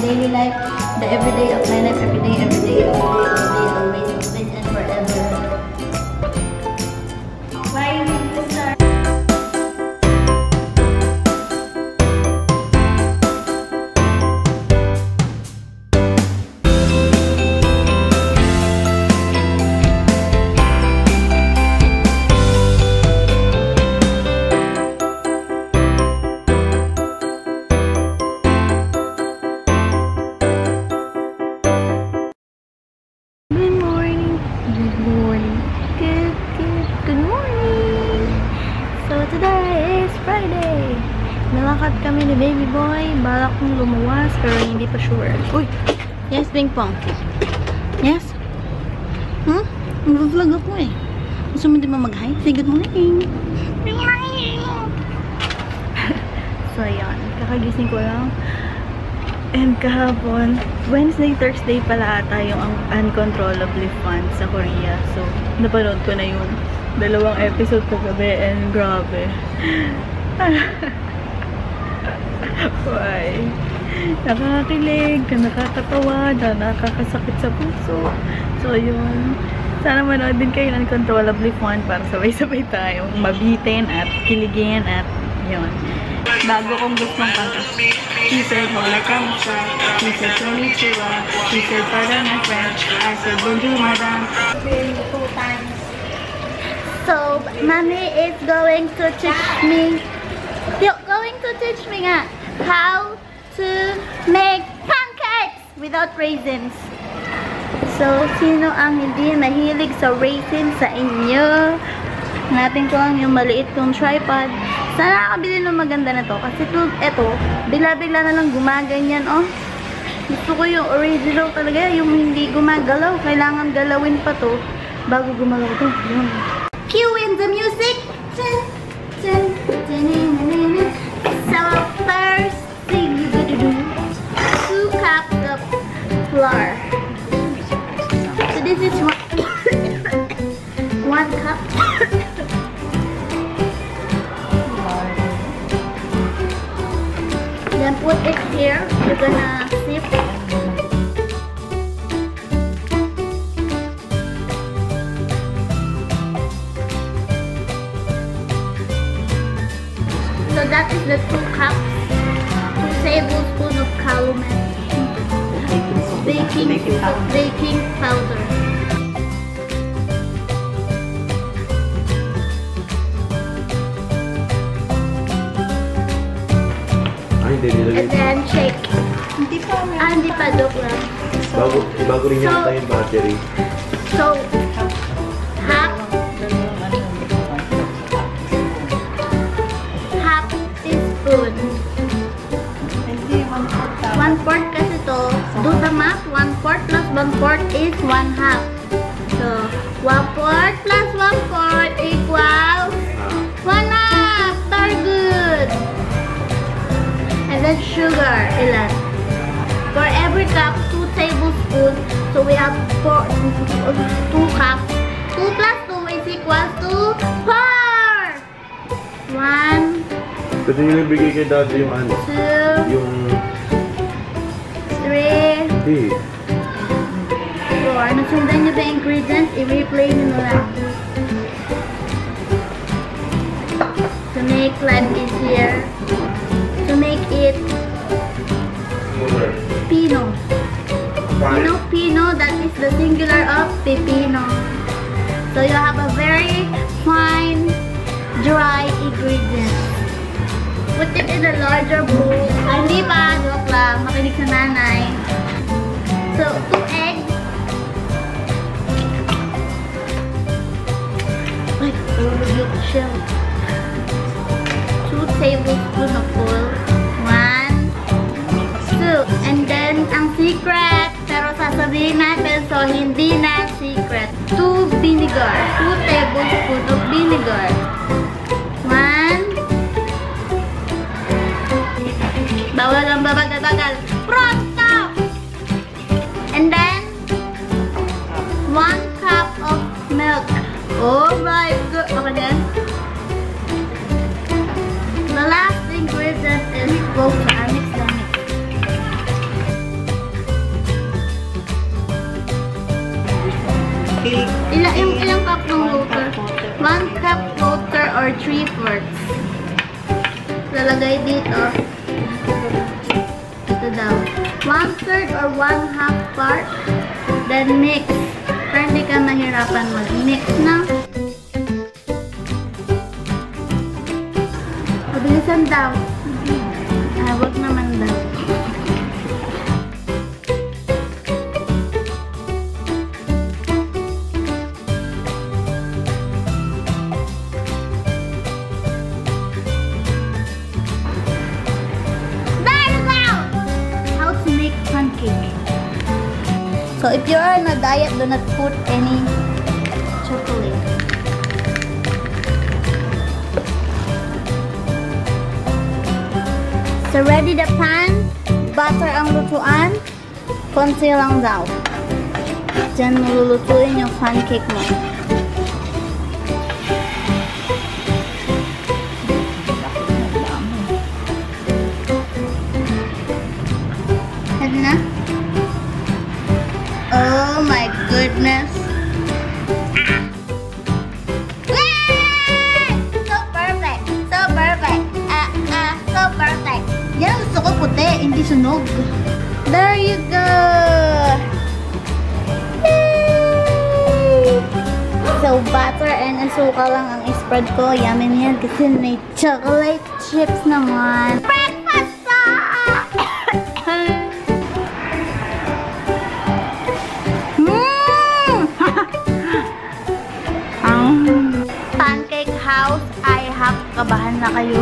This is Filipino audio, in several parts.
daily life, the everyday of my life, every day, always, always, and forever. Why did you start? Nalakad kami ni baby boy. Balak kong lumuwas pero hindi pa sure. Uy! Yes, Ping Pong. Yes? Mag-vlog ako eh. Gusto mo di ba mag-hi? Say good morning! Good morning! So, ayan. Kakagising ko lang. And kahapon, Wednesday, Thursday pala ata yung Uncontrollably Fun sa Korea. So, napanood ko na yung 2 episode kagabi and grabe. Why? Nakakakilig, nakakatawa, nakakasakit sa puso. So, yun. Sana manood din kayo ng Uncontrollably Fun para sabay-sabay tayong mabitin at kiligin at yun. Bago kong gustong kanta. She said, hola, kamusta? She said, konnichiwa. She said, pardon my friend. I said, bonjour, madam. 2 times. So, mommy is going to teach me nga how to make pancakes without raisins. So, sino ang hindi mahilig sa raisins sa inyo? Hanapin ko lang yung maliit kong tripod. Sana nakabili ng maganda na to. Kasi eto, bigla-bigla na lang gumaganyan, oh. Gusto ko yung original talaga, yung hindi gumagalaw. Kailangan galawin pa to bago gumalaw to. Yun. Cue in the music! So, first thing you gotta do, 2 cups of flour. So, this is 1 cup. Then put it here. You're gonna sift. So that is the 2 cups, 2 tablespoons of calumet, baking powder. And then shake. Hindi pa, joke lang. Bago rin yata yung battery. So, half teaspoon. 1/4 kasi to. Do the math. 1/4 plus 1/4 is 1/2. So, 1/4 plus 1/4 equals 1/2. Very good. And then sugar, ilan? For every cup, 2 tablespoons. So we have 2 cups. 2 plus 2 is equals to 4. 1. Kasi yung bigay kay dati yung ano? 2. Yung... 3. Hindi. 4. Nasundan nyo ba yung ingredients? I-replay nyo na lang. To make life easier. To make it Pino. Pino, that is the singular of pepino. So you have a very fine, dry ingredient. Put it in a larger bowl. Hindi pa, joke lang. Makinig sa nanay. So, 2 eggs. Ay, shell. 2 tablespoons of oil. 1, 2. And then, ang secret, pero sasabihin natin, so hindi na secret. 2 vinegar. 2 tablespoons of vinegar. 1. Bawal ang babagal-bagal. Pronto! And then, 1 cup of milk. Oh my god. Okay then. The last ingredient is water. I mix them. Ilang cup ng water? 1 cup water or 3/4. Lalagay dito. Ito daw. 1/3 or 1/2 part. Then mix. Para hindi ka mahirapan mag-mix na. Mabilisan daw. Wag naman daw. So if you are on a diet, do not put any chocolate. So ready the pan, butter ang lutuan, konti lang daw. Diyan malulutuin yung pancake mo. Ready na? Oh my goodness. So perfect. So perfect. So perfect. Yan, gusto ko puti, hindi sunog. There you go. Yay! So butter and asukal lang ang spread ko. Yummy yan kasi may chocolate chips naman. Breakfast Pancake house, I have kabahan na kayo.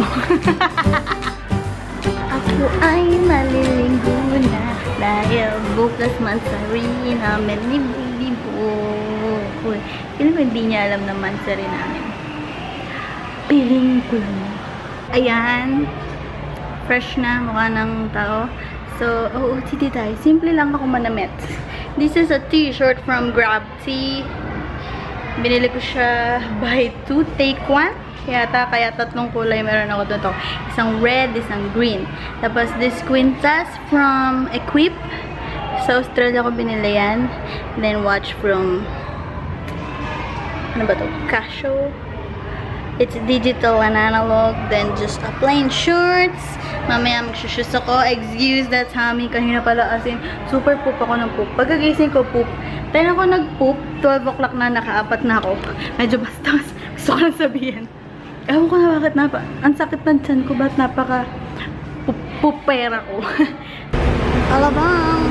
Ako ay malilinggo na dahil bukas mansari namin ni Baby Boy. Kailan ba hindi niya alam na mansari namin? Piling ko lang. Ayan. Fresh na, mukha ng tao. So, OOTD tayo. Simple lang ako manamit. This is a t-shirt from Grab Tea. Binili ko siya buy 2, take 1. Kaya tatlong kulay meron ako dito. Isang red, isang green. Tapos this quintas from Equip. Sa Australia ko binili yan. Then watch from ano ba to? Casio. It's digital and analog. Then just a plain shorts. Mamaya magsushoes ako. Excuse that tummy. Kanina pala as in super poop ako ng poop. Pagkagising ko poop. 10 ako nag-poop. 12 o'clock na, naka-4 na ako. Medyo bastos. Gusto ko lang sabihin. Ewan ko na bakit ang sakit ng tiyan ko. Ba't napaka pupera ko. Alabang!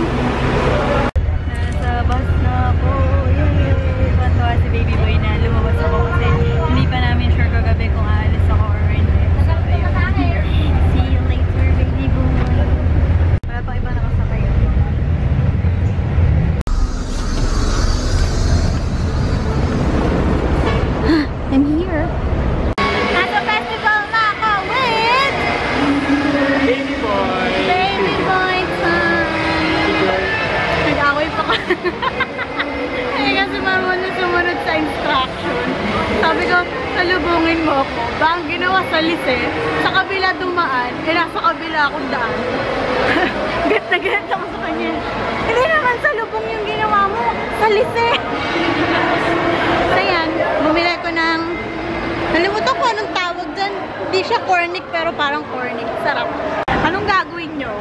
Nasa bus na ako. Yay! Pantawa si Baby Boy na lumabas ako kasi hindi pa namin sure kagabi kung aalis ako or hindi. So, ayun. See you later, Baby Boy. Wala pang iba nakasakay. I'm here. Nasa festival na ako with Baby Boy! Baby Boy time! Nag-away pa ka. Eh kasi marunong sumunod sa instruction. Sabi ko, salubungin mo ako. Ba ang ginawa sa lise, sa kabila dumaan, nasa kabila akong daan. Gat na gat ako sa kanya. Hindi naman salubong yung ginawa mo, sa lise. So yan, bumili ko ng, nalimutan ko anong tawag dyan. Hindi siya cornic pero parang cornic. Sarap. Anong gagawin nyo?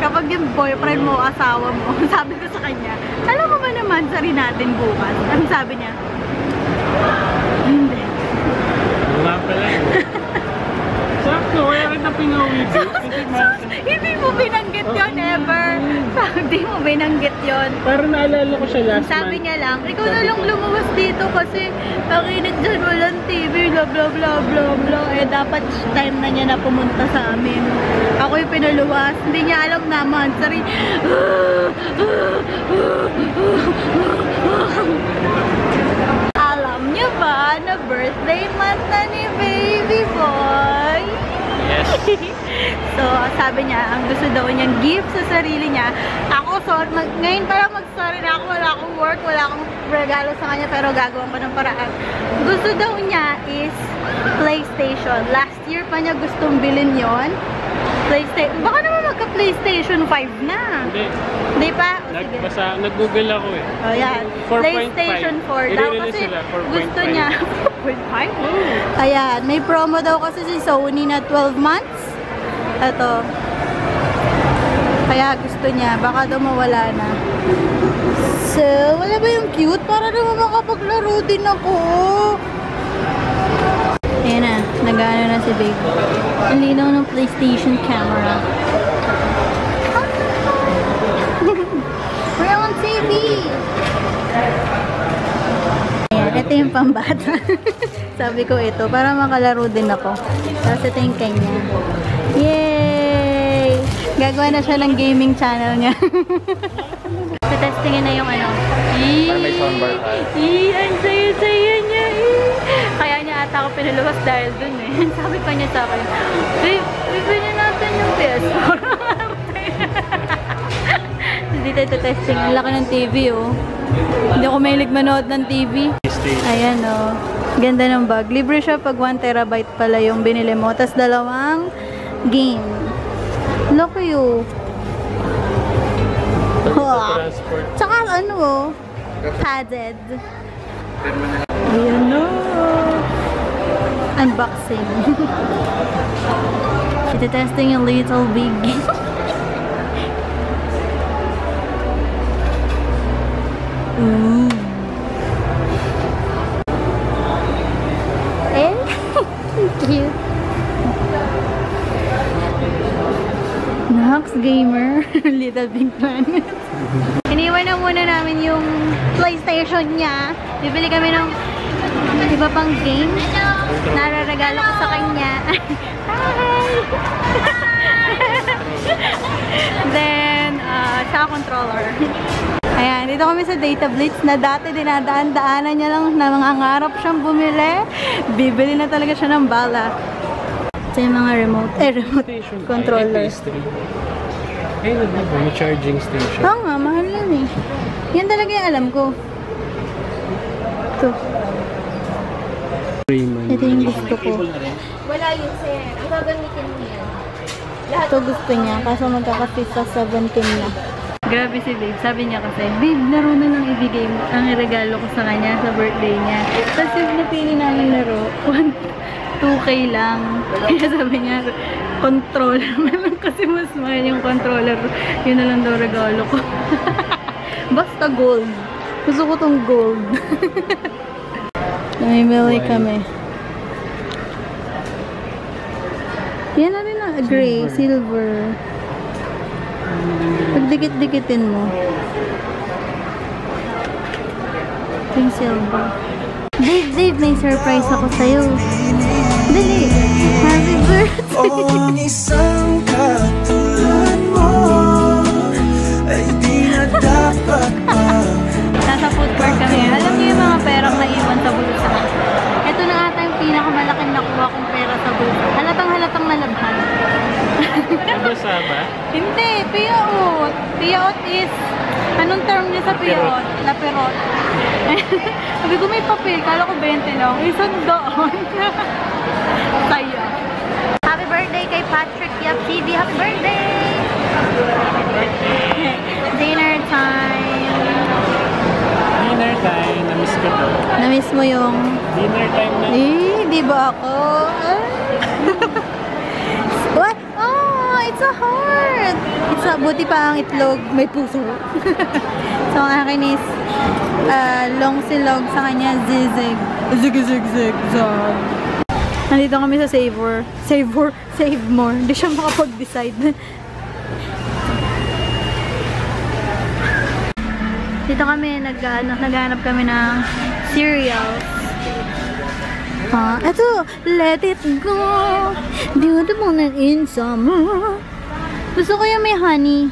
Kapag yung boyfriend mo, asawa mo, sabi ko sa kanya, alam mo ba naman sa rin natin bukas? Anong sabi niya? Hindi. Wala pala. Sakto, kaya rin na pinawid. Hindi mo binanggit yun ever. Hindi mo binanggit yun. Parang naalala ko siya last Sabi niya lang, ikaw na lang lumawas dito kasi nakinig dyan walang TV, blah blah blah blah blah. Eh dapat time na niya na pumunta sa amin. Ako yung pinaluwas. Hindi niya alam naman. Sorry. Alam niyo ba na birthday month na ni Baby Boy? Yes. So, sabi niya, ang gusto daw niyang gift sa sarili niya. Ako, ngayon pala mag-sorry na ako. Wala akong work, wala akong regalo sa kanya, pero gagawin ko ng paraan. Gusto daw niya is PlayStation. Last year pa niya gustong bilhin yon. PlayStation. Baka naman magka-PlayStation 5 na. Hindi. Hindi pa? O, sige. Nag-google ako eh. Oh, yan. 4.5. PlayStation 4 daw I-release kasi sila, 4.5. gusto niya. 4.5? Ayan, may promo daw kasi si Sony na 12 months. Ito. Kaya gusto niya. Baka daw mawala na. So, wala ba yung cute? Para naman makapaglaro din ako. Ayan na. Nag-ano na si babe. Ang linaw ng PlayStation camera. We're on TV! Ayan, ito yung pambata. Sabi ko ito, para makalaro din ako. Tapos ito yung kanya. Yay! Gagawa na siya ng gaming channel niya. Testingin na yung ano. Para may soundbar ka. Ang saya-saya niya. Kaya niya ata ako pinalabas dahil dun eh. Sabi pa niya sa akin, babe, bibili natin yung PS4. Dito ito testing. Ang laki ng TV oh. Hindi ako mahilig manood ng TV. Ayan oh. Ganda ng bag. Libre siya pag 1 terabyte pala yung binili mo. Tapos 2 game. Laki oh. Transport. Tsaka ano oh. Padded. Ayan no. Unboxing. Ito testing yung Little Big. Ooh. Eh? Cute. Nox Gamer. Little Big Planet. Iniwan na muna namin yung PlayStation niya. Bibili kami ng iba pang game. Nararegalo ko sa kanya. Hi! Then, sa controller. Ayan, dito kami sa Data Blitz na dati dinadaan-daanan niya lang na mga ngarap siyang bumili. Bibili na talaga siya ng bala. Ito yung mga remote controller. Ay, may charging station. Oo nga, mahal yan eh. Yan talaga yung alam ko. Ito. Ito yung gusto ko. Wala yun, sir. Ang gagamitin mo yan. Ito gusto niya, kaso magkakasip sa 17 na. Grabe si babe. Sabi niya kasi, babe, laro na lang ibigay mo. Ang regalo ko sa kanya sa birthday niya. Tapos yung napili namin laro, 2K lang. Kaya sabi niya, controller na lang kasi mas mahal yung controller. Yun na lang daw regalo ko. Basta gold. Gusto ko tong gold. Namimili kami. Yan na rin na. Gray, silver. Pagdikit-dikitin mo. Yung silver. Dave, may surprise ako sa'yo. Dali! Happy birthday! Ang isang katulad mo ay di na dapat pa. Nasa food court kami. Alam niyo yung mga perang naiwan sa bulsa. Ito na ata yung pinakamalaking nakuha kong pera sa bulsa. Halatang nalabhan. Nabasa ba? Hindi, piyaot. Piyaot is, anong term niya sa piyaot? Lapirot. Sabi ko may papel, kala ko 20 lang. Isang doon. Saya. Happy birthday kay Patrick Yap TV. Happy birthday! Dinner time. Dinner time. Namiss ko to. Namiss mo yung... Dinner time na. di ba ako? What? Oh, it's a heart! It's a, buti pa ang itlog, may puso. So, ang akin is long silog, sa kanya zigzag. Zig. Nandito kami sa Save More. Hindi siya makapag-decide. Dito kami, naghanap kami ng cereals. Eto, let it go. Beautiful and in summer. Gusto ko yung may honey.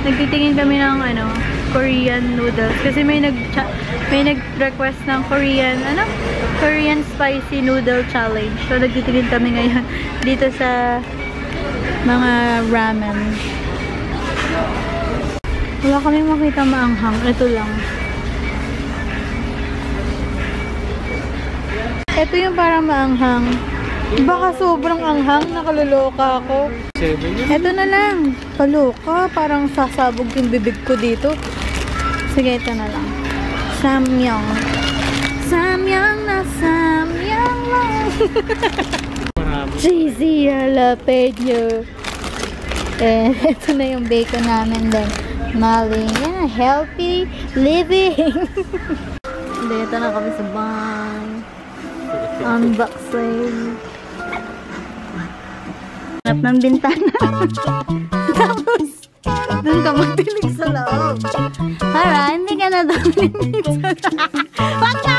Nagtitingin kami ng Korean noodles kasi may nag-request ng Korean spicy noodle challenge. So nagtitingin kami ngayon dito sa mga ramen. Wala kami makita maanghang. Ito lang. Ito yung parang maanghang. Baka sobrang anghang, nakaloloka ako. 7 yun. Eto na lang. Kaloka, parang sasabog yung bibig ko dito. Sige, ito na lang. Samyang. Samyang na samyang lang. Marami. Cheesy jalapeno. And ito na yung bacon namin din. Maling. Yeah, healthy living. Dito na kami sa bahay. Unboxing. Hanap ng bintana. Tapos, dun ka magdilig sa loob. Para, hindi ka na doon. Wag ka!